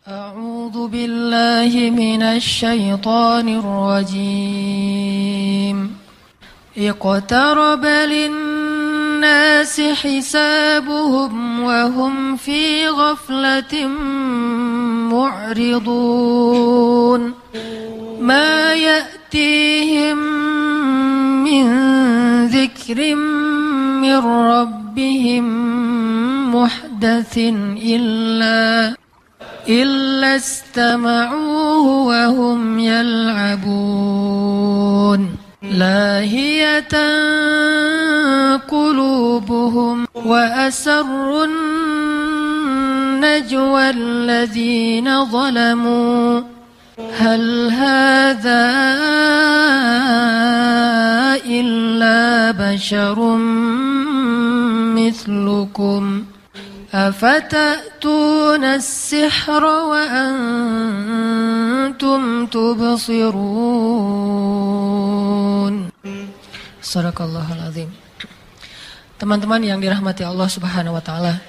أعوذ بالله من الشيطان الرجيم اقترب للناس حسابهم وهم في غفلة معرضون ما يأتيهم من ذكر من ربهم محدث إلا استمعوه وهم يلعبون لاهية قلوبهم وأسروا النجوى الذين ظلموا هل هذا إلا بشر مثلكم أفتأتون السحر وأنتم تبصرون. Sadaqallahul azim. Teman-teman yang dirahmati Allah Subhanahu wa taala.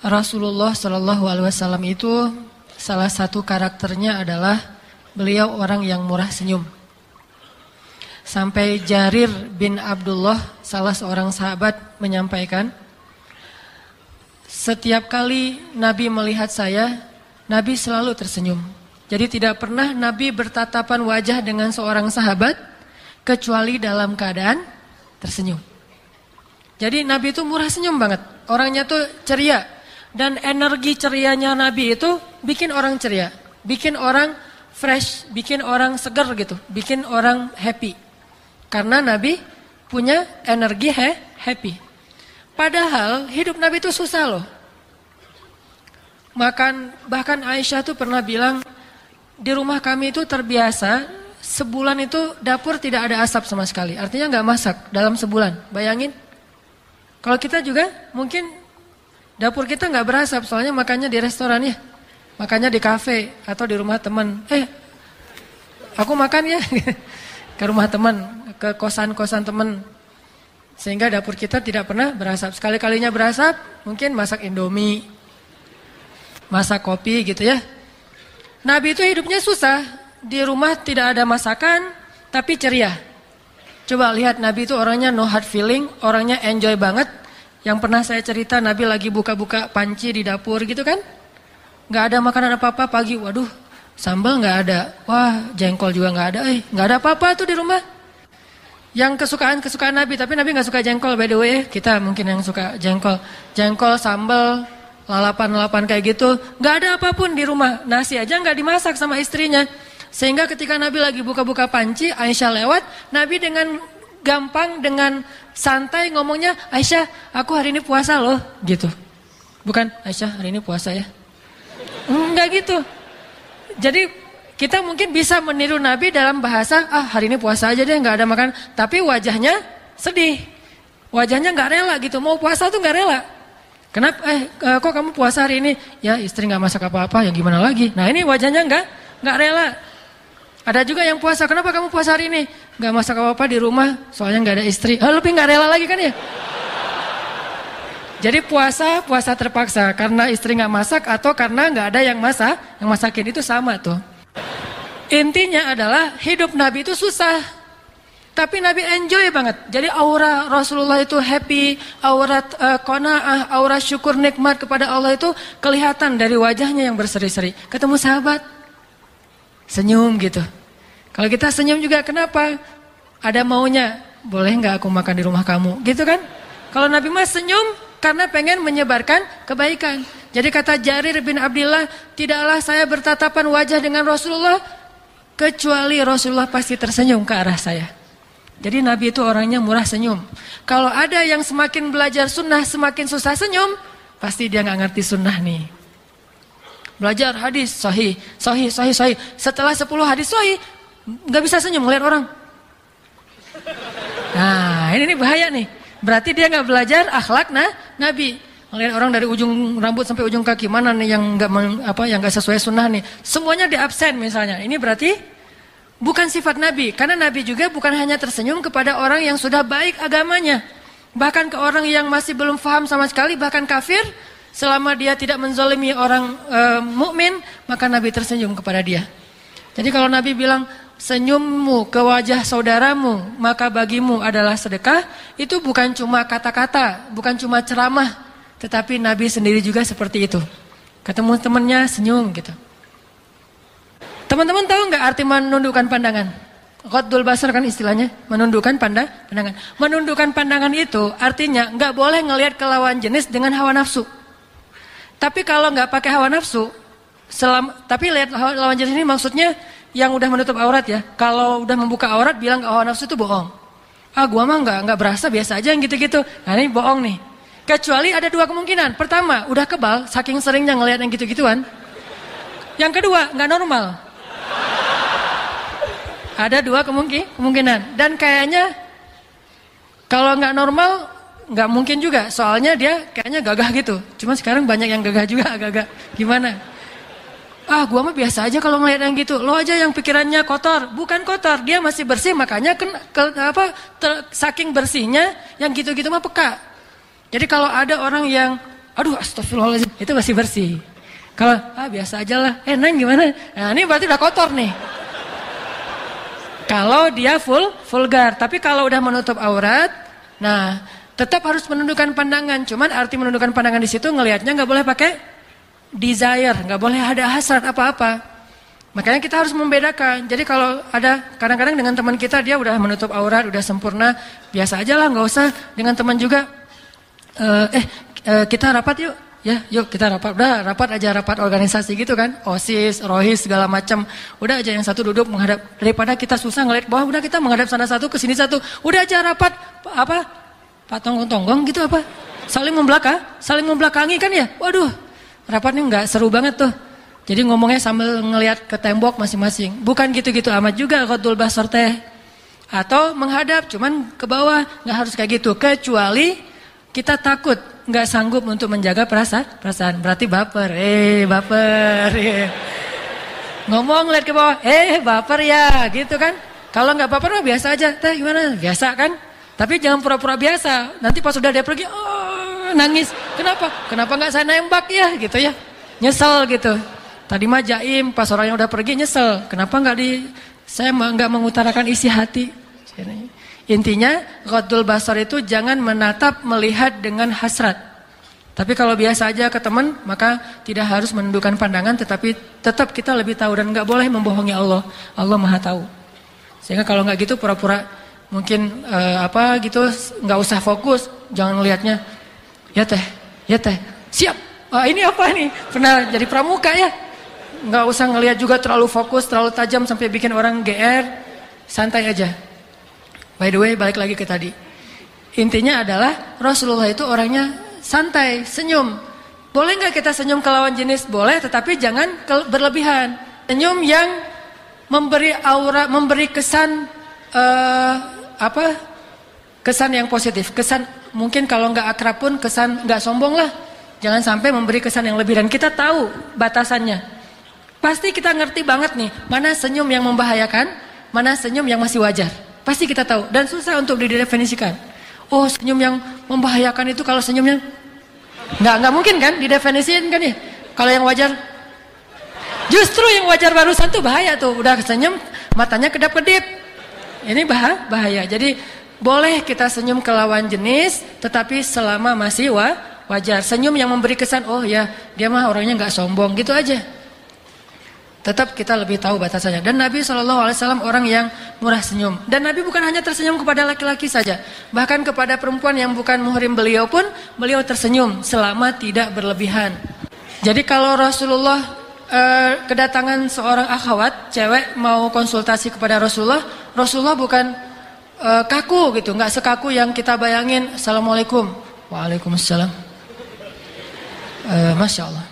Rasulullah sallallahu alaihi wasallam itu salah satu karakternya adalah beliau orang yang murah senyum. Sampai Jarir bin Abdullah, salah seorang sahabat, menyampaikan, setiap kali Nabi melihat saya, Nabi selalu tersenyum. Jadi tidak pernah Nabi bertatapan wajah dengan seorang sahabat kecuali dalam keadaan tersenyum. Jadi Nabi itu murah senyum banget. Orangnya tuh ceria. Dan energi cerianya Nabi itu bikin orang ceria. Bikin orang fresh, bikin orang segar gitu. Bikin orang happy. Karena Nabi punya energi happy. Padahal hidup Nabi itu susah loh. Bahkan Aisyah tuh pernah bilang, di rumah kami itu terbiasa sebulan itu dapur tidak ada asap sama sekali. Artinya nggak masak dalam sebulan. Bayangin. Kalau kita juga mungkin dapur kita nggak berasap, soalnya makannya di restoran ya. Makannya di kafe atau di rumah teman. Aku makan ya ke rumah teman, ke kosan-kosan teman. Sehingga dapur kita tidak pernah berasap. Sekali-kalinya berasap, mungkin masak Indomie, masak kopi gitu ya. Nabi itu hidupnya susah. Di rumah tidak ada masakan, tapi ceria. Coba lihat Nabi itu orangnya no hard feeling, orangnya enjoy banget. Yang pernah saya cerita Nabi lagi buka-buka panci di dapur gitu kan. Gak ada makanan apa-apa pagi, waduh sambal gak ada. Wah jengkol juga gak ada, gak ada apa-apa tuh di rumah. Yang kesukaan Nabi, tapi Nabi gak suka jengkol by the way. Kita mungkin yang suka jengkol. Jengkol, sambal, lalapan-lalapan kayak gitu. Gak ada apapun di rumah. Nasi aja gak dimasak sama istrinya. Sehingga ketika Nabi lagi buka-buka panci, Aisyah lewat, Nabi dengan gampang, dengan santai ngomongnya, Aisyah aku hari ini puasa loh, gitu. Bukan, Aisyah hari ini puasa ya. Enggak gitu. Jadi kita mungkin bisa meniru Nabi dalam bahasa, hari ini puasa aja deh, gak ada makan. Tapi wajahnya sedih. Wajahnya gak rela gitu, mau puasa tuh gak rela. Kenapa? Kok kamu puasa hari ini? Ya istri gak masak apa-apa, ya gimana lagi. Nah ini wajahnya gak rela. Ada juga yang puasa, kenapa kamu puasa hari ini? Gak masak apa-apa di rumah, soalnya gak ada istri. Lebih gak rela lagi kan ya? Jadi puasa terpaksa, karena istri gak masak atau karena gak ada yang masakin, itu sama tuh. Intinya adalah hidup Nabi itu susah, tapi Nabi enjoy banget. Jadi aura Rasulullah itu happy, aura qanaah, aura syukur nikmat kepada Allah itu kelihatan dari wajahnya yang berseri-seri. Ketemu sahabat, senyum gitu. Kalau kita senyum juga kenapa? Ada maunya, boleh nggak aku makan di rumah kamu, gitu kan? Kalau Nabi mas senyum karena pengen menyebarkan kebaikan. Jadi kata Jarir bin Abdullah, tidaklah saya bertatapan wajah dengan Rasulullah kecuali Rasulullah pasti tersenyum ke arah saya. Jadi Nabi itu orangnya murah senyum. Kalau ada yang semakin belajar sunnah semakin susah senyum, pasti dia nggak ngerti sunnah nih. Belajar hadis sahih. Setelah 10 hadis sahih, nggak bisa senyum ngeliat orang. Nah ini bahaya nih. Berarti dia nggak belajar akhlak Nabi. Ngeliat orang dari ujung rambut sampai ujung kaki, mana nih yang nggak sesuai sunnah nih. Semuanya di absen misalnya. Ini berarti bukan sifat Nabi. Karena Nabi juga bukan hanya tersenyum kepada orang yang sudah baik agamanya. Bahkan ke orang yang masih belum paham sama sekali, bahkan kafir, selama dia tidak menzalimi orang mukmin, maka Nabi tersenyum kepada dia. Jadi kalau Nabi bilang senyummu ke wajah saudaramu maka bagimu adalah sedekah, itu bukan cuma kata-kata, bukan cuma ceramah, tetapi Nabi sendiri juga seperti itu. Ketemu temannya senyum gitu. Teman-teman tahu nggak arti menundukkan pandangan? Ghaddul basar kan istilahnya, menundukkan pandangan. Menundukkan pandangan itu artinya nggak boleh ngelihat ke lawan jenis dengan hawa nafsu. Tapi kalau nggak pakai hawa nafsu, tapi lihat lawan jenis ini maksudnya yang udah menutup aurat ya. Kalau udah membuka aurat bilang hawa nafsu itu bohong. Ah gua mah nggak berasa, biasa aja yang gitu-gitu. Nah ini bohong nih. Kecuali ada dua kemungkinan. Pertama, udah kebal saking seringnya ngelihat yang gitu-gituan. Yang kedua, nggak normal. Ada dua kemungkinan. Dan kayaknya kalau nggak normal nggak mungkin juga. Soalnya dia kayaknya gagah gitu. Cuma sekarang banyak yang gagah juga, agak-agak gimana. Ah gua mah biasa aja kalau ngeliat yang gitu. Lo aja yang pikirannya kotor. Bukan kotor, dia masih bersih. Makanya saking bersihnya yang gitu-gitu mah peka. Jadi kalau ada orang yang aduh astagfirullahaladzim, itu masih bersih. Kalau biasa aja lah, Neng gimana? Nah ini berarti udah kotor nih. Kalau dia vulgar. Tapi kalau udah menutup aurat, nah tetap harus menundukkan pandangan. Cuman arti menundukkan pandangan di situ ngelihatnya nggak boleh pakai desire, nggak boleh ada hasrat apa-apa. Makanya kita harus membedakan. Jadi kalau ada kadang-kadang dengan teman kita dia udah menutup aurat, udah sempurna, biasa aja lah, nggak usah. Dengan teman juga, kita rapat yuk, ya, yuk kita rapat. Udah rapat aja, rapat organisasi gitu kan, OSIS, ROHIS segala macam. Udah aja yang satu duduk menghadap, daripada kita susah ngeliat bawah, udah kita menghadap sana satu ke sini satu. Udah aja rapat apa? Patonggong-tonggong gitu apa? Saling membelakangi kan ya. Waduh. Rapatnya nggak seru banget tuh. Jadi ngomongnya sambil ngelihat ke tembok masing-masing. Bukan gitu-gitu amat juga ghaddul basar teh. Atau menghadap cuman ke bawah, nggak harus kayak gitu. Kecuali kita takut nggak sanggup untuk menjaga perasaan. Berarti baper. Baper. Ngomong lihat ke bawah, baper ya, gitu kan. Kalau nggak baper mah biasa aja. Teh gimana? Biasa kan? Tapi jangan pura-pura biasa. Nanti pas sudah dia pergi, nangis. Kenapa nggak saya nembak ya gitu ya. Nyesel gitu. Tadi mah jaim, pas orangnya udah pergi nyesel. Kenapa saya nggak mengutarakan isi hati. Intinya ghaddul basar itu jangan menatap, melihat dengan hasrat. Tapi kalau biasa aja ke teman, maka tidak harus menundukkan pandangan, tetapi tetap kita lebih tahu dan nggak boleh membohongi Allah. Allah Maha tahu. Sehingga kalau nggak gitu pura-pura mungkin gitu, nggak usah fokus, jangan lihatnya. Ya teh, siap. Ini apa nih? Pernah jadi pramuka ya? Nggak usah ngelihat juga terlalu fokus, terlalu tajam sampai bikin orang GR. Santai aja. By the way, balik lagi ke tadi. Intinya adalah Rasulullah itu orangnya santai, senyum. Boleh nggak kita senyum ke lawan jenis? Boleh, tetapi jangan berlebihan. Senyum yang memberi aura, memberi kesan kesan yang positif, kesan mungkin kalau nggak akrab pun kesan nggak sombong lah. Jangan sampai memberi kesan yang lebih dan kita tahu batasannya. Pasti kita ngerti banget nih mana senyum yang membahayakan, mana senyum yang masih wajar. Pasti kita tahu dan susah untuk didefinisikan. Oh senyum yang membahayakan itu kalau senyumnya nggak mungkin kan didefinisikan kan ya. Kalau yang wajar, justru yang wajar barusan tuh bahaya tuh. Udah senyum matanya kedap-kedip. Ini bahaya. Jadi boleh kita senyum ke lawan jenis, tetapi selama masih wajar. Senyum yang memberi kesan, oh ya dia mah orangnya nggak sombong, gitu aja. Tetap kita lebih tahu batasannya. Dan Nabi SAW orang yang murah senyum. Dan Nabi bukan hanya tersenyum kepada laki-laki saja, bahkan kepada perempuan yang bukan muhrim beliau pun beliau tersenyum selama tidak berlebihan. Jadi kalau Rasulullah kedatangan seorang akhwat, cewek mau konsultasi kepada Rasulullah bukan kaku gitu, nggak sekaku yang kita bayangin. Assalamualaikum, waalaikumsalam, masya Allah,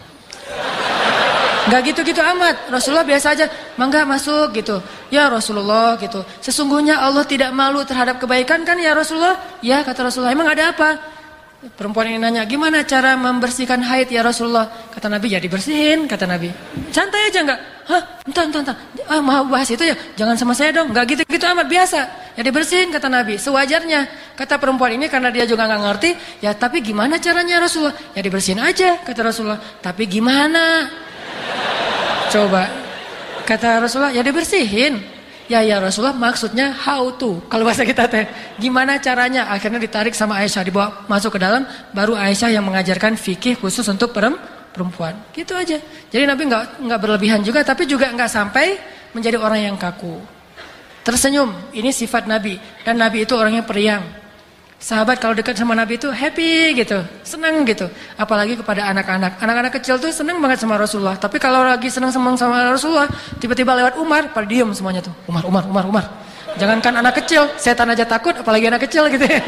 nggak gitu-gitu amat. Rasulullah biasa aja, mangga masuk gitu. Ya Rasulullah gitu. Sesungguhnya Allah tidak malu terhadap kebaikan kan ya Rasulullah? Ya kata Rasulullah. Emang ada apa? Perempuan ini nanya, gimana cara membersihkan haid ya Rasulullah? Kata Nabi, ya dibersihin, kata Nabi. Santai aja enggak? Hah? Entar. Mau bahas itu ya? Jangan sama saya dong. Enggak gitu-gitu amat, biasa. Ya dibersihin kata Nabi, sewajarnya. Kata perempuan ini karena dia juga nggak ngerti, ya tapi gimana caranya Rasulullah? Ya dibersihin aja kata Rasulullah. Tapi gimana? Coba. Kata Rasulullah, ya dibersihin. Ya Rasulullah maksudnya how to. Kalau bahasa kita teh, gimana caranya? Akhirnya ditarik sama Aisyah, dibawa masuk ke dalam, baru Aisyah yang mengajarkan fikih khusus untuk perempuan. Gitu aja. Jadi Nabi nggak berlebihan juga, tapi juga nggak sampai menjadi orang yang kaku. Tersenyum, ini sifat Nabi. Dan Nabi itu orangnya periang. Sahabat kalau dekat sama Nabi itu happy gitu, senang gitu. Apalagi kepada anak-anak. Anak-anak kecil tuh senang banget sama Rasulullah. Tapi kalau lagi senang sama Rasulullah, tiba-tiba lewat Umar, pada diem semuanya tuh. Umar. Jangankan anak kecil, setan aja takut, apalagi anak kecil gitu ya.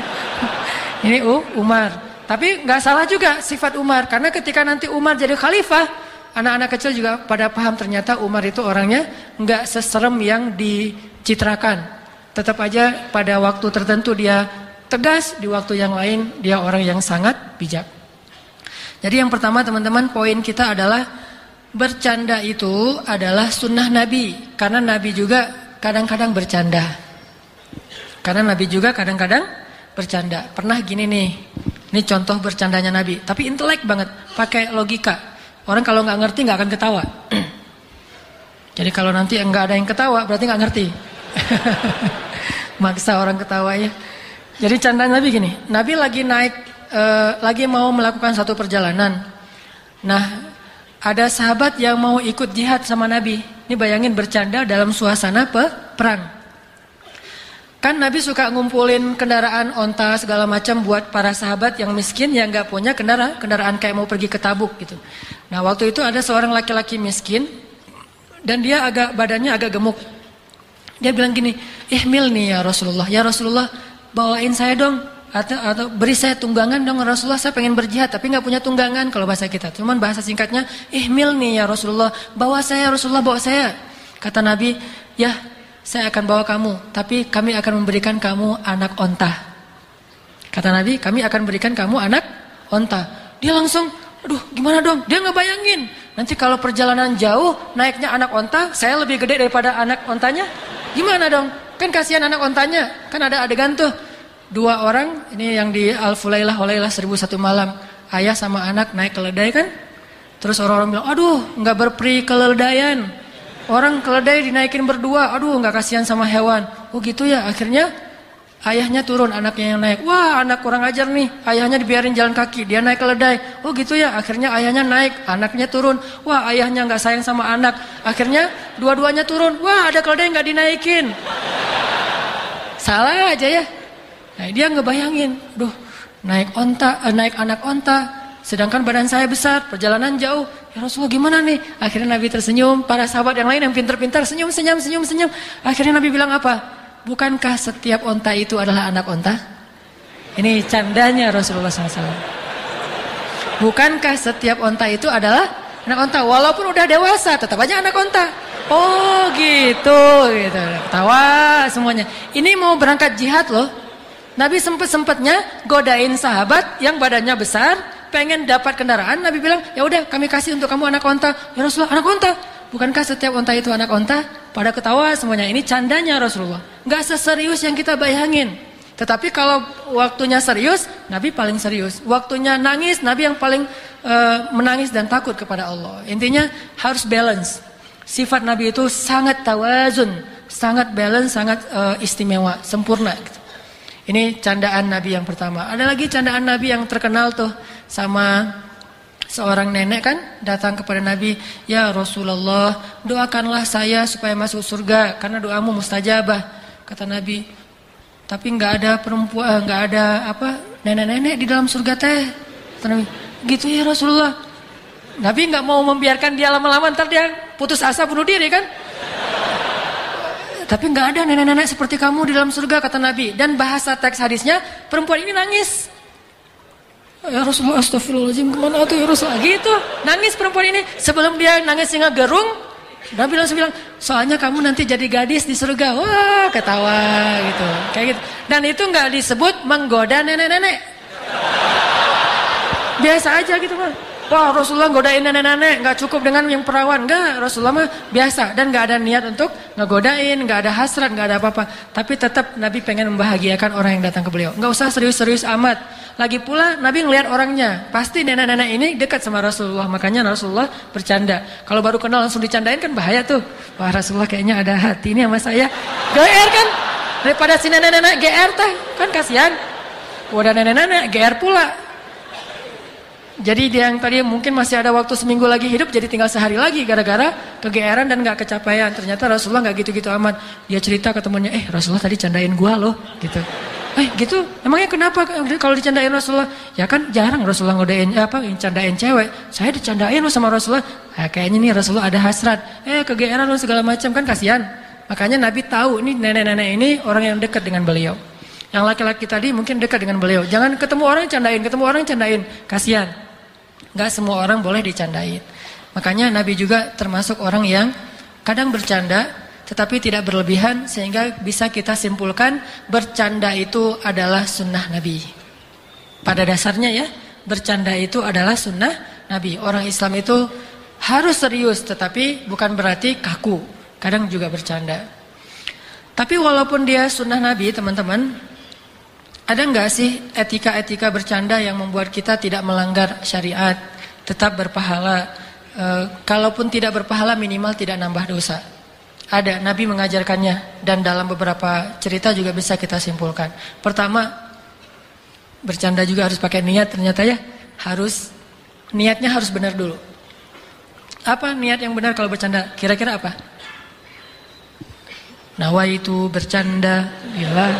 Ini Umar. Tapi nggak salah juga sifat Umar, karena ketika nanti Umar jadi khalifah, anak-anak kecil juga pada paham ternyata Umar itu orangnya nggak seserem yang dicitrakan. Tetap aja pada waktu tertentu dia tegas, di waktu yang lain dia orang yang sangat bijak. Jadi yang pertama teman-teman, poin kita adalah bercanda itu adalah sunnah Nabi. Karena Nabi juga kadang-kadang bercanda. Pernah gini nih, ini contoh bercandanya Nabi. Tapi intelek banget, pakai logika. Orang kalau nggak ngerti nggak akan ketawa. Jadi kalau nanti nggak ada yang ketawa berarti nggak ngerti. Maksa orang ketawa ya. Jadi candaan Nabi gini, Nabi lagi lagi mau melakukan satu perjalanan. Nah, ada sahabat yang mau ikut jihad sama Nabi. Ini bayangin bercanda dalam suasana perang. Kan Nabi suka ngumpulin kendaraan onta segala macam buat para sahabat yang miskin yang nggak punya kendaraan kayak mau pergi ke Tabuk gitu. Nah, waktu itu ada seorang laki-laki miskin dan dia badannya agak gemuk. Dia bilang gini, "Ihmil nih ya Rasulullah, bawain saya dong atau beri saya tunggangan dong Rasulullah, saya pengen berjihad tapi nggak punya tunggangan," kalau bahasa kita. Cuman bahasa singkatnya, "Ihmil nih ya Rasulullah, bawa saya Rasulullah, bawa saya." Kata Nabi, "Ya, saya akan bawa kamu, tapi kami akan memberikan kamu anak onta." Kata Nabi, "Kami akan berikan kamu anak onta." Dia langsung, aduh gimana dong? Dia nggak bayangin, nanti kalau perjalanan jauh naiknya anak onta, saya lebih gede daripada anak ontanya. Gimana dong? Kan kasihan anak ontanya. Kan ada adegan tuh, dua orang, ini yang di Al-Fulailah 1001 malam, ayah sama anak naik keledai kan. Terus orang-orang bilang, aduh nggak berperi keledaian, orang keledai dinaikin berdua, aduh nggak kasihan sama hewan. Oh gitu ya. Akhirnya ayahnya turun, anaknya yang naik. Wah, anak kurang ajar nih, ayahnya dibiarin jalan kaki, dia naik keledai. Oh gitu ya. Akhirnya ayahnya naik, anaknya turun. Wah, ayahnya nggak sayang sama anak. Akhirnya dua-duanya turun. Wah, ada keledai nggak dinaikin. Salah aja ya. Nah, dia ngebayangin, duh, naik anak onta, sedangkan badan saya besar, perjalanan jauh. Ya Rasulullah gimana nih? Akhirnya Nabi tersenyum, para sahabat yang lain yang pintar-pintar senyum. Akhirnya Nabi bilang apa? Bukankah setiap onta itu adalah anak onta? Ini candanya Rasulullah SAW. Bukankah setiap onta itu adalah anak onta? Walaupun udah dewasa, tetap aja anak onta. Oh gitu. Tawa semuanya. Ini mau berangkat jihad loh. Nabi sempet-sempetnya godain sahabat yang badannya besar, pengen dapat kendaraan. Nabi bilang, ya udah kami kasih untuk kamu anak onta. Ya Rasulullah, anak onta? Bukankah setiap onta itu anak onta? Pada ketawa semuanya. Ini candanya Rasulullah. Gak seserius yang kita bayangin. Tetapi kalau waktunya serius, Nabi paling serius. Waktunya nangis, Nabi yang paling menangis dan takut kepada Allah. Intinya harus balance. Sifat Nabi itu sangat tawazun, sangat balance, sangat istimewa, sempurna gitu. Ini candaan Nabi yang pertama. Ada lagi candaan Nabi yang terkenal tuh, sama seorang nenek kan datang kepada Nabi, "Ya Rasulullah, doakanlah saya supaya masuk surga karena doamu mustajabah." Kata Nabi, "Tapi nggak ada perempuan, nggak ada nenek-nenek di dalam surga teh." Kata Nabi, "Gitu ya Rasulullah." Nabi nggak mau membiarkan dia lama-lama, ntar dia putus asa bunuh diri kan. Tapi nggak ada nenek-nenek seperti kamu di dalam surga, kata Nabi. Dan bahasa teks hadisnya, perempuan ini nangis. "Ya Rasulullah, astagfirullahaladzim, kemana tuh ya Rasulullah?" Gitu, nangis perempuan ini. Sebelum dia nangis hingga gerung, Nabi langsung bilang, "Soalnya kamu nanti jadi gadis di surga." Wah, ketawa gitu, kayak gitu. Dan itu nggak disebut menggoda nenek-nenek. Biasa aja gitu mah. Wah, Rasulullah godain nenek-nenek, nggak cukup dengan yang perawan. Nggak, Rasulullah mah biasa dan nggak ada niat untuk ngegodain, nggak ada hasrat, nggak ada apa-apa. Tapi tetap Nabi pengen membahagiakan orang yang datang ke beliau. Nggak usah serius-serius amat. Lagi pula Nabi ngelihat orangnya, pasti nenek-nenek ini dekat sama Rasulullah, makanya Rasulullah bercanda. Kalau baru kenal langsung dicandain kan bahaya tuh. Wah, Rasulullah kayaknya ada hati ini sama saya. GR kan? Daripada si nenek-nenek GR teh, kan kasihan. Udah nenek-nenek GR pula. Jadi dia yang tadi mungkin masih ada waktu seminggu lagi hidup, jadi tinggal sehari lagi gara-gara kegeeran dan gak kecapaian. Ternyata Rasulullah gak gitu-gitu amat. Dia cerita ke temannya, Rasulullah tadi candain gua loh, gitu. Gitu, emangnya kenapa kalau dicandain Rasulullah? Ya kan jarang Rasulullah ngodain candain cewek. Saya dicandain loh sama Rasulullah. Kayaknya nih Rasulullah ada hasrat. Kegeeran loh segala macam, kan kasihan. Makanya Nabi tahu nih nenek-nenek ini orang yang dekat dengan beliau. Yang laki-laki tadi mungkin dekat dengan beliau. Jangan ketemu orang candain, kasihan. Gak semua orang boleh dicandain. Makanya Nabi juga termasuk orang yang kadang bercanda tetapi tidak berlebihan, sehingga bisa kita simpulkan bercanda itu adalah sunnah Nabi. Pada dasarnya ya, bercanda itu adalah sunnah Nabi. Orang Islam itu harus serius, tetapi bukan berarti kaku. Kadang juga bercanda. Tapi walaupun dia sunnah Nabi, teman-teman, ada nggak sih etika-etika bercanda yang membuat kita tidak melanggar syariat, tetap berpahala? Kalaupun tidak berpahala, minimal tidak nambah dosa. Ada, Nabi mengajarkannya, dan dalam beberapa cerita juga bisa kita simpulkan. Pertama, bercanda juga harus pakai niat ternyata ya. Niatnya harus benar dulu. Apa niat yang benar kalau bercanda? Kira-kira apa? Nawaitu bercanda, gila.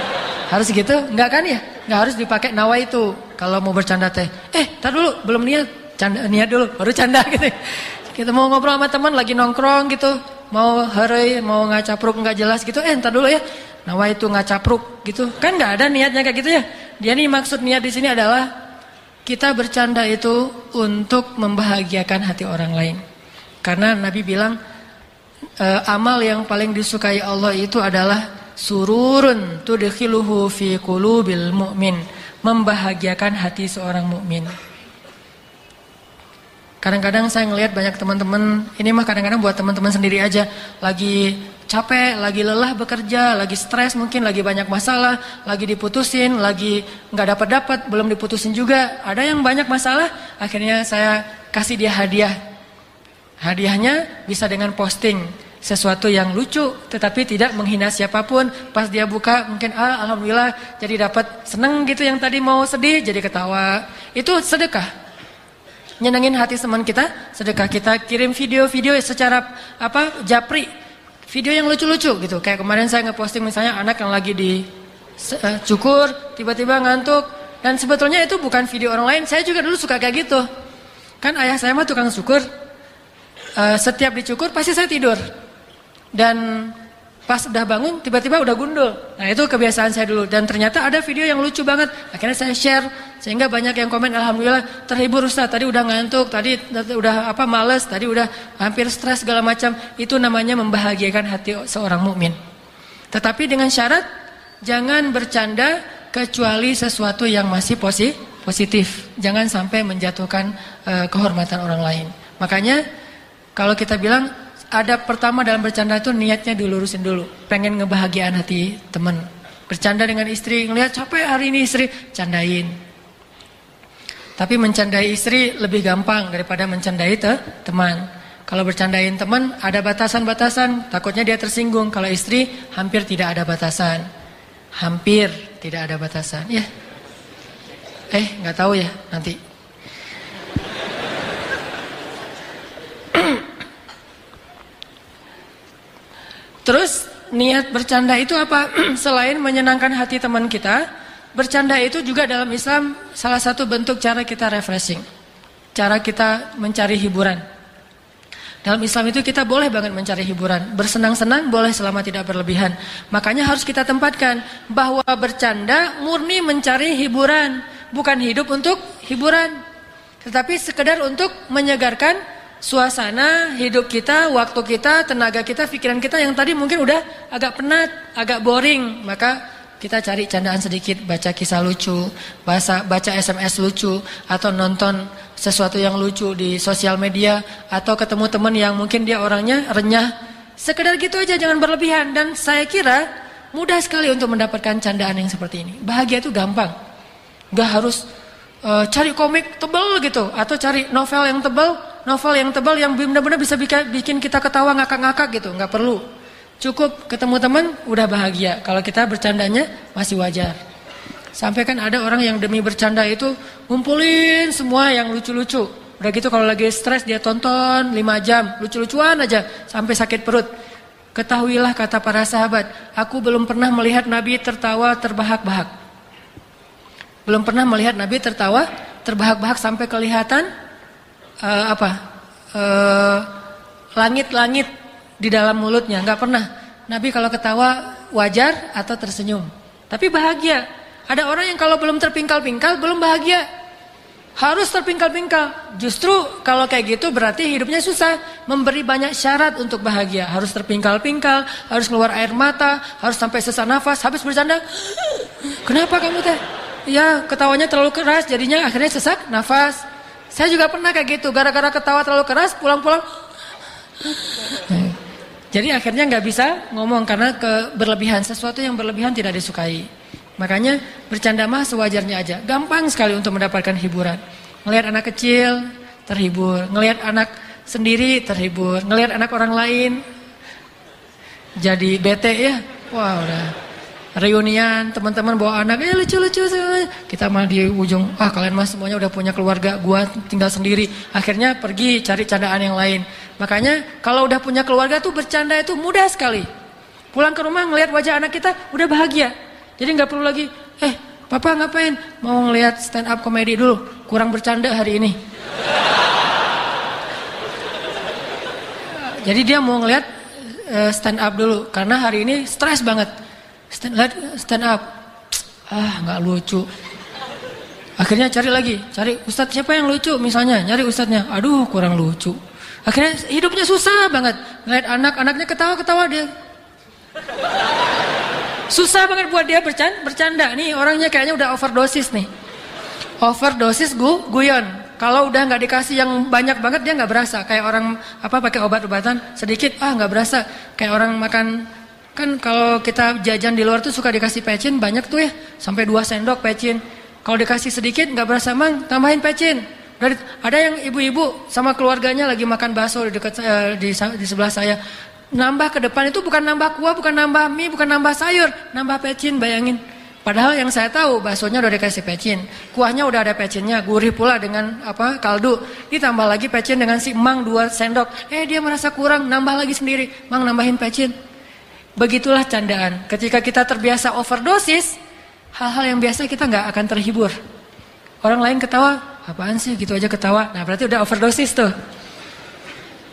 Harus gitu? Enggak kan ya? Enggak harus dipakai nawaitu kalau mau bercanda teh. Tar dulu, belum niat. Niat dulu, baru canda gitu. Kita mau ngobrol sama teman lagi nongkrong gitu, mau hari, mau ngacapruk nggak jelas gitu. Ntar dulu ya. Nawaitu ngacapruk gitu. Kan nggak ada niatnya kayak gitu ya. Dia nih maksud niat di sini adalah kita bercanda itu untuk membahagiakan hati orang lain. Karena Nabi bilang amal yang paling disukai Allah itu adalah sururun tudkhiluhu fi qulubil mu'min, membahagiakan hati seorang mukmin. Kadang-kadang saya ngelihat banyak teman-teman, ini mah kadang-kadang buat teman-teman sendiri aja, lagi capek, lagi lelah bekerja, lagi stres mungkin, lagi banyak masalah, lagi diputusin, lagi nggak dapat, belum diputusin juga, ada yang banyak masalah, akhirnya saya kasih dia hadiah. Hadiahnya bisa dengan posting sesuatu yang lucu tetapi tidak menghina siapapun. Pas dia buka mungkin alhamdulillah jadi dapat seneng gitu, yang tadi mau sedih jadi ketawa. Itu sedekah. Nyenengin hati teman kita, sedekah. Kita kirim video-video secara japri, video yang lucu-lucu gitu. Kayak kemarin saya ngeposting misalnya anak yang lagi dicukur tiba-tiba ngantuk, dan sebetulnya itu bukan video orang lain. Saya juga dulu suka kayak gitu. Kan ayah saya mah tukang syukur. Setiap dicukur pasti saya tidur. Dan pas udah bangun tiba-tiba udah gundul. Nah, itu kebiasaan saya dulu, dan ternyata ada video yang lucu banget. Akhirnya saya share sehingga banyak yang komen, alhamdulillah terhibur Ustaz, tadi udah ngantuk, tadi udah males, tadi udah hampir stres segala macam. Itu namanya membahagiakan hati seorang mukmin. Tetapi dengan syarat jangan bercanda kecuali sesuatu yang masih positif. Jangan sampai menjatuhkan kehormatan orang lain. Makanya kalau kita bilang ada pertama dalam bercanda itu niatnya dilurusin dulu. Pengen ngebahagiaan hati teman. Bercanda dengan istri, ngelihat capek hari ini istri, candain. Tapi mencandai istri lebih gampang daripada mencandai teman. Kalau bercandain teman ada batasan-batasan, takutnya dia tersinggung. Kalau istri hampir tidak ada batasan. Hampir tidak ada batasan. Ya. Nggak tahu ya nanti. Terus niat bercanda itu apa? Selain menyenangkan hati teman kita, bercanda itu juga dalam Islam salah satu bentuk cara kita refreshing. Cara kita mencari hiburan. Dalam Islam itu kita boleh banget mencari hiburan. Bersenang-senang boleh selama tidak berlebihan. Makanya harus kita tempatkan bahwa bercanda murni mencari hiburan. Bukan hidup untuk hiburan. Tetapi sekedar untuk menyegarkan suasana hidup kita, waktu kita, tenaga kita, pikiran kita yang tadi mungkin udah agak penat, agak boring. Maka kita cari candaan sedikit, baca kisah lucu, baca SMS lucu, atau nonton sesuatu yang lucu di sosial media, atau ketemu teman yang mungkin dia orangnya renyah. Sekedar gitu aja, jangan berlebihan. Dan saya kira mudah sekali untuk mendapatkan candaan yang seperti ini. Bahagia itu gampang. Gak harus cari komik tebal gitu, atau cari novel yang tebal yang benar-benar bisa bikin kita ketawa ngakak-ngakak gitu. Gak perlu. Cukup ketemu teman udah bahagia. Kalau kita bercandanya masih wajar. Sampai kan ada orang yang demi bercanda itu ngumpulin semua yang lucu-lucu. Udah gitu kalau lagi stres dia tonton 5 jam lucu-lucuan aja sampai sakit perut. Ketahuilah kata para sahabat, aku belum pernah melihat Nabi tertawa terbahak-bahak. Belum pernah melihat Nabi tertawa terbahak-bahak sampai kelihatan langit-langit di dalam mulutnya. Enggak pernah. Nabi kalau ketawa wajar atau tersenyum, tapi bahagia. Ada orang yang kalau belum terpingkal-pingkal belum bahagia. Harus terpingkal-pingkal. Justru kalau kayak gitu berarti hidupnya susah. Memberi banyak syarat untuk bahagia. Harus terpingkal-pingkal, harus keluar air mata, harus sampai sesak nafas, habis bercanda. Kenapa kamu teh? Ya, ketawanya terlalu keras jadinya akhirnya sesak nafas. Saya juga pernah kayak gitu, gara-gara ketawa terlalu keras pulang-pulang. Jadi akhirnya nggak bisa ngomong karena berlebihan. Sesuatu yang berlebihan tidak disukai. Makanya bercanda mah sewajarnya aja. Gampang sekali untuk mendapatkan hiburan. Ngelihat anak kecil terhibur, ngelihat anak sendiri terhibur, ngelihat anak orang lain jadi bete ya. Wah, udah reunian teman-teman bawa anak, lucu-lucu. Kita mah di ujung, kalian mah semuanya udah punya keluarga, gua tinggal sendiri. Akhirnya pergi cari candaan yang lain. Makanya kalau udah punya keluarga tuh bercanda itu mudah sekali. Pulang ke rumah ngelihat wajah anak kita udah bahagia. Jadi nggak perlu lagi, papa ngapain? Mau ngelihat stand up komedi dulu, kurang bercanda hari ini. Jadi dia mau ngelihat stand up dulu, karena hari ini stres banget. Stand up, nggak lucu. Akhirnya cari ustadz siapa yang lucu misalnya, nyari ustadznya, aduh kurang lucu. Akhirnya hidupnya susah banget. Ngelihat anak-anaknya ketawa-ketawa dia. Susah banget buat dia bercanda. Nih orangnya kayaknya udah overdosis nih. Overdosis guyon. Kalau udah nggak dikasih yang banyak banget dia nggak berasa. Kayak orang pakai obat-obatan sedikit nggak berasa. Kayak orang makan, kan kalau kita jajan di luar tuh suka dikasih pecin banyak tuh ya, sampai 2 sendok pecin. Kalau dikasih sedikit nggak berasa, mang tambahin pecin. Ada yang ibu-ibu sama keluarganya lagi makan bakso di dekat di sebelah saya. Nambah ke depan itu bukan nambah kuah, bukan nambah mie, bukan nambah sayur, nambah pecin, bayangin. Padahal yang saya tahu baksonya udah dikasih pecin, kuahnya udah ada pecinnya, gurih pula dengan kaldu. Ditambah lagi pecin dengan si mang 2 sendok. Dia merasa kurang, nambah lagi sendiri, mang nambahin pecin. Begitulah candaan. Ketika kita terbiasa overdosis, hal-hal yang biasa kita nggak akan terhibur. Orang lain ketawa, apaan sih gitu aja ketawa. Nah berarti udah overdosis tuh.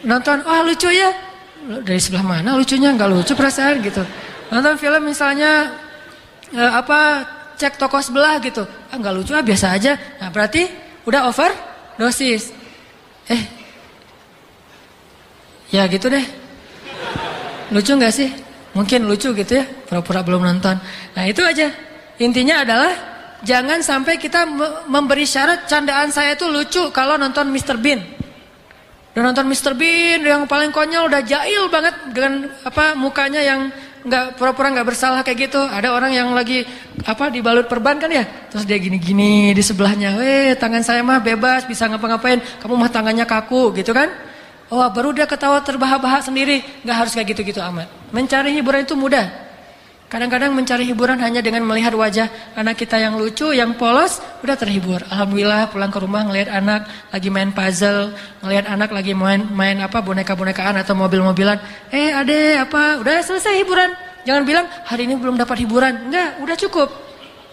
Nonton, lucu ya. Dari sebelah mana lucunya, nggak lucu perasaan gitu. Nonton film misalnya cek toko sebelah gitu, nggak lucu, biasa aja. Nah berarti udah overdosis. Ya gitu deh. Lucu nggak sih? Mungkin lucu gitu ya, pura-pura belum nonton. Nah itu aja. Intinya adalah jangan sampai kita memberi syarat candaan saya itu lucu kalau nonton Mr. Bean. Udah nonton Mr. Bean yang paling konyol, udah jahil banget dengan mukanya yang nggak pura-pura nggak bersalah kayak gitu. Ada orang yang lagi dibalut perban kan ya, terus dia gini-gini di sebelahnya, tangan saya mah bebas bisa ngapa-ngapain, kamu mah tangannya kaku gitu kan. Baru dia ketawa terbahak-bahak sendiri. Nggak harus kayak gitu-gitu amat. Mencari hiburan itu mudah. Kadang-kadang mencari hiburan hanya dengan melihat wajah anak kita yang lucu, yang polos, udah terhibur. Alhamdulillah pulang ke rumah ngelihat anak lagi main puzzle, ngelihat anak lagi main boneka-bonekaan atau mobil-mobilan. Ade udah selesai hiburan. Jangan bilang hari ini belum dapat hiburan. Enggak, udah cukup.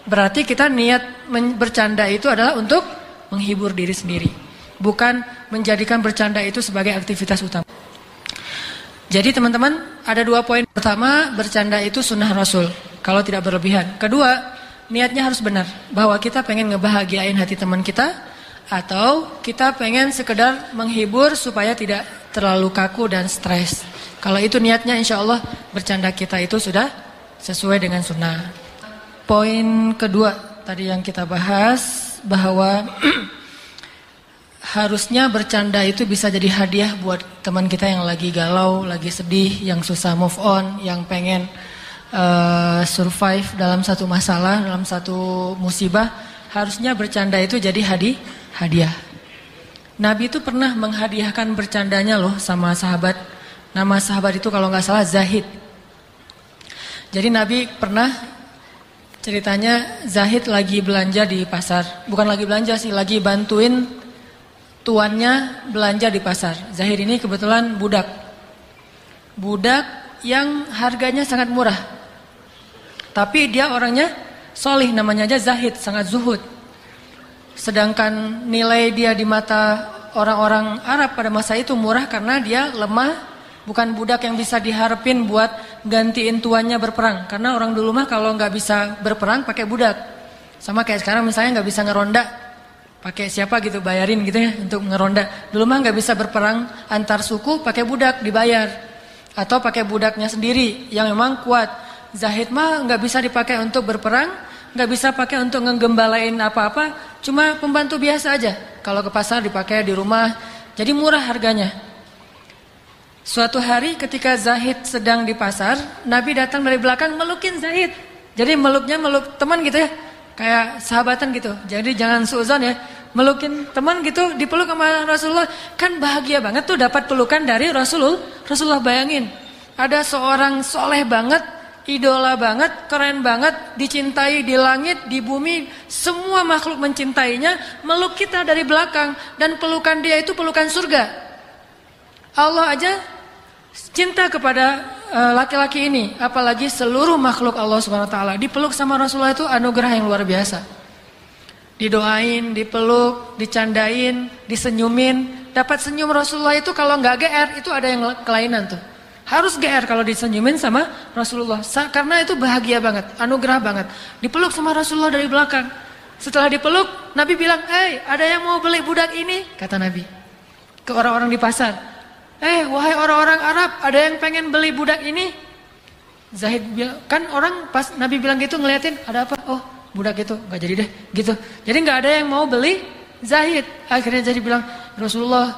Berarti kita niat bercanda itu adalah untuk menghibur diri sendiri, bukan menjadikan bercanda itu sebagai aktivitas utama. Jadi teman-teman, ada 2 poin. Pertama, bercanda itu sunnah Rasul, kalau tidak berlebihan. Kedua, niatnya harus benar, bahwa kita pengen ngebahagiain hati teman kita, atau kita pengen sekedar menghibur supaya tidak terlalu kaku dan stres. Kalau itu niatnya, insya Allah bercanda kita itu sudah sesuai dengan sunnah. Poin kedua tadi yang kita bahas bahwa harusnya bercanda itu bisa jadi hadiah buat teman kita yang lagi galau, lagi sedih, yang susah move on, yang pengen survive dalam satu masalah, dalam satu musibah. Harusnya bercanda itu jadi hadiah. Nabi itu pernah menghadiahkan bercandanya loh sama sahabat. Nama sahabat itu kalau nggak salah Zahid. Jadi Nabi pernah ceritanya Zahid lagi belanja di pasar. Bukan lagi belanja sih, lagi bantuin tuannya belanja di pasar. Zahid ini kebetulan budak. Budak yang harganya sangat murah. Tapi dia orangnya solih, namanya aja Zahid, sangat zuhud. Sedangkan nilai dia di mata orang-orang Arab pada masa itu murah karena dia lemah. Bukan budak yang bisa diharapin buat gantiin tuannya berperang. Karena orang dulu mah kalau nggak bisa berperang pakai budak. Sama kayak sekarang misalnya nggak bisa ngeronda, pakai siapa gitu, bayarin gitu ya untuk ngeronda. Dulu mah nggak bisa berperang antar suku, pakai budak dibayar. Atau pakai budaknya sendiri yang memang kuat. Zahid mah nggak bisa dipakai untuk berperang, nggak bisa pakai untuk ngegembalain apa-apa, cuma pembantu biasa aja. Kalau ke pasar dipakai di rumah, jadi murah harganya. Suatu hari ketika Zahid sedang di pasar, Nabi datang dari belakang melukin Zahid. Jadi meluknya meluk teman gitu ya, kayak sahabatan gitu. Jadi jangan suuzon ya, melukin teman gitu, dipeluk sama Rasulullah. Kan bahagia banget tuh dapat pelukan dari Rasulullah. Bayangin, ada seorang soleh banget, idola banget, keren banget, dicintai di langit, di bumi, semua makhluk mencintainya, meluk kita dari belakang. Dan pelukan dia itu pelukan surga. Allah aja cinta kepada laki-laki ini, apalagi seluruh makhluk Allah Subhanahu wa taala. Dipeluk sama Rasulullah itu anugerah yang luar biasa. Didoain, dipeluk, dicandain, disenyumin. Dapat senyum Rasulullah itu kalau nggak GR itu ada yang kelainan tuh. Harus GR kalau disenyumin sama Rasulullah. Karena itu bahagia banget, anugerah banget. Dipeluk sama Rasulullah dari belakang. Setelah dipeluk, Nabi bilang, "Hey, ada yang mau beli budak ini?" Kata Nabi ke orang-orang di pasar. Wahai orang-orang Arab, ada yang pengen beli budak ini? Zahid bilang, kan orang pas Nabi bilang gitu ngeliatin, ada apa? Oh, budak itu, gak jadi deh, gitu. Jadi gak ada yang mau beli Zahid. Akhirnya jadi bilang, Rasulullah,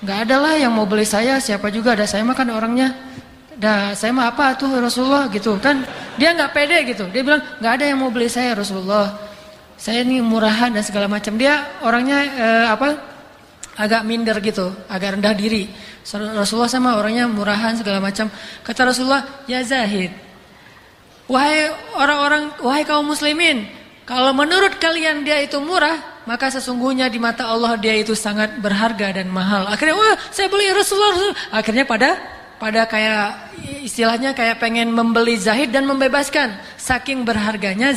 gak ada lah yang mau beli saya, siapa juga ada, saya makan orangnya. Saya mah apa tuh Rasulullah gitu kan. Dia gak pede gitu, dia bilang, gak ada yang mau beli saya Rasulullah. Saya ini murahan dan segala macam. Dia orangnya agak minder gitu, agak rendah diri. Rasulullah sama orangnya murahan segala macam. Kata Rasulullah, "Ya Zahid, wahai kaum muslimin, kalau menurut kalian dia itu murah, maka sesungguhnya di mata Allah dia itu sangat berharga dan mahal." Akhirnya, "Wah, saya beli Rasulullah." Akhirnya pada kayak istilahnya kayak pengen membeli Zahid dan membebaskan. Saking berharganya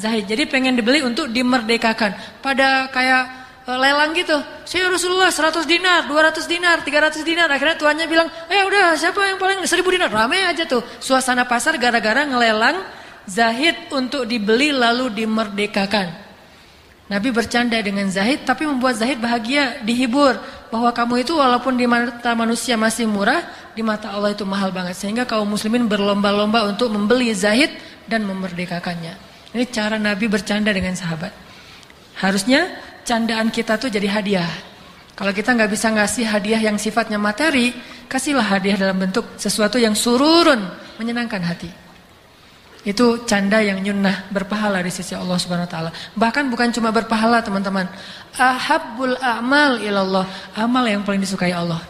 Zahid. Jadi pengen dibeli untuk dimerdekakan. Pada kayak lelang gitu. Saya Rasulullah 100 dinar, 200 dinar, 300 dinar. Akhirnya tuannya bilang, udah siapa yang paling 1000 dinar. Ramai aja tuh suasana pasar gara-gara ngelelang Zahid untuk dibeli lalu dimerdekakan. Nabi bercanda dengan Zahid tapi membuat Zahid bahagia, dihibur. Bahwa kamu itu walaupun di mata manusia masih murah, di mata Allah itu mahal banget. Sehingga kaum muslimin berlomba-lomba untuk membeli Zahid dan memerdekakannya. Ini cara Nabi bercanda dengan sahabat. Harusnya candaan kita tuh jadi hadiah. Kalau kita nggak bisa ngasih hadiah yang sifatnya materi, kasihlah hadiah dalam bentuk sesuatu yang sururun, menyenangkan hati. Itu canda yang nyunnah, berpahala di sisi Allah Subhanahu wa taala. Bahkan bukan cuma berpahala, teman-teman. Ahabbul a'mal ilallah, amal yang paling disukai Allah.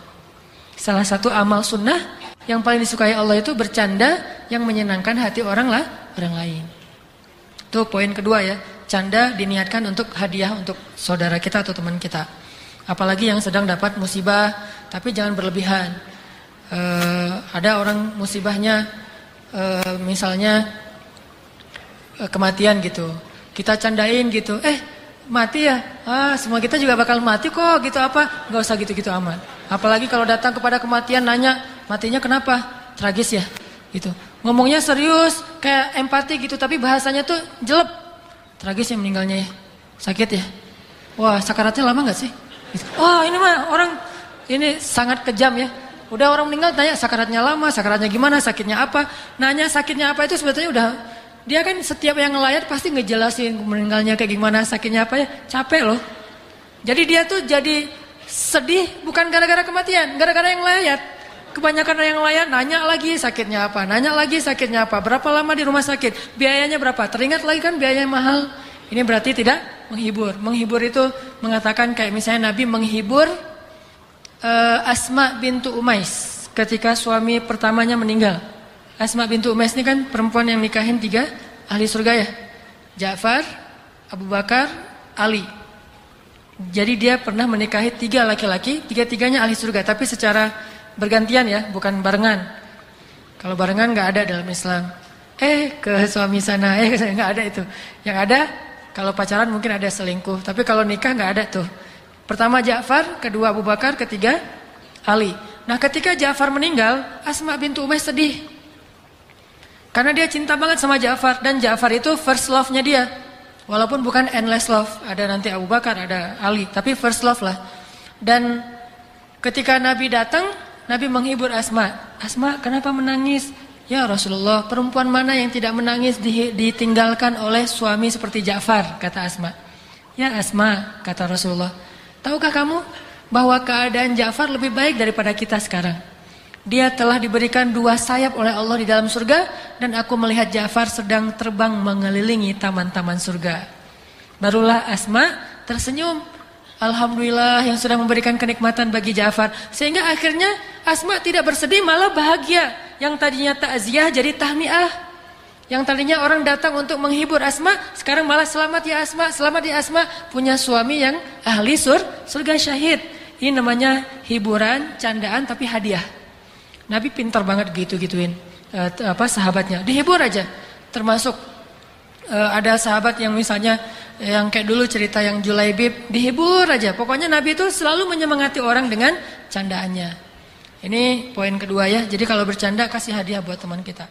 Salah satu amal sunnah yang paling disukai Allah itu bercanda yang menyenangkan hati orang lain. Itu poin kedua ya. Canda diniatkan untuk hadiah untuk saudara kita atau teman kita. Apalagi yang sedang dapat musibah, tapi jangan berlebihan. Ada orang musibahnya misalnya kematian gitu. Kita candain gitu. Mati ya? Semua kita juga bakal mati kok gitu apa? Gak usah gitu-gitu amat. Apalagi kalau datang kepada kematian nanya, matinya kenapa? Tragis ya? Gitu. Ngomongnya serius, kayak empati gitu, tapi bahasanya tuh jelek. Tragis ya meninggalnya ya, sakit ya. Wah, sakaratnya lama gak sih? Oh, ini mah orang ini sangat kejam ya. Udah orang meninggal tanya sakaratnya lama, sakaratnya gimana, sakitnya apa. Nanya sakitnya apa itu sebetulnya udah Dia kan setiap yang ngelayat pasti ngejelasin meninggalnya kayak gimana, sakitnya apa ya, capek loh. Jadi dia tuh jadi sedih bukan gara-gara kematian, gara-gara yang layat. Kebanyakan yang layat nanya lagi sakitnya apa, nanya lagi sakitnya apa, berapa lama di rumah sakit, biayanya berapa, teringat lagi kan biayanya mahal. Ini berarti tidak menghibur. Menghibur itu mengatakan kayak misalnya Nabi menghibur Asma bintu Umais ketika suami pertamanya meninggal. Asma bintu Umais ini kan perempuan yang nikahin 3 ahli surga ya. Ja'far, Abu Bakar, Ali. Jadi dia pernah menikahi 3 laki-laki, 3-tiganya ahli surga, tapi secara bergantian ya, bukan barengan. Kalau barengan nggak ada dalam Islam. Ke suami sana, nggak ada itu. Yang ada kalau pacaran mungkin ada selingkuh, tapi kalau nikah nggak ada tuh. Pertama Ja'far, kedua Abu Bakar, ketiga Ali. Nah ketika Ja'far meninggal, Asma bintu Umais sedih. Karena dia cinta banget sama Ja'far, dan Ja'far itu first love-nya dia. Walaupun bukan endless love, ada nanti Abu Bakar, ada Ali, tapi first love lah. Dan ketika Nabi datang, Nabi menghibur Asma. Asma, kenapa menangis? Ya Rasulullah, perempuan mana yang tidak menangis ditinggalkan oleh suami seperti Ja'far, kata Asma. Ya Asma, kata Rasulullah, tahukah kamu bahwa keadaan Ja'far lebih baik daripada kita sekarang? Dia telah diberikan 2 sayap oleh Allah di dalam surga, dan aku melihat Ja'far sedang terbang mengelilingi taman-taman surga. Barulah Asma tersenyum. Alhamdulillah yang sudah memberikan kenikmatan bagi Ja'far. Sehingga akhirnya Asma tidak bersedih, malah bahagia. Yang tadinya takziah jadi tahniah. Yang tadinya orang datang untuk menghibur Asma, sekarang malah selamat ya Asma, selamat ya Asma, punya suami yang ahli surga syahid. Ini namanya hiburan, candaan tapi hadiah. Nabi pintar banget gitu-gituin sahabatnya, dihibur aja. Termasuk ada sahabat yang misalnya yang kayak dulu cerita yang Julaibib, dihibur aja. Pokoknya Nabi itu selalu menyemangati orang dengan candaannya. Ini poin kedua ya. Jadi kalau bercanda kasih hadiah buat teman kita.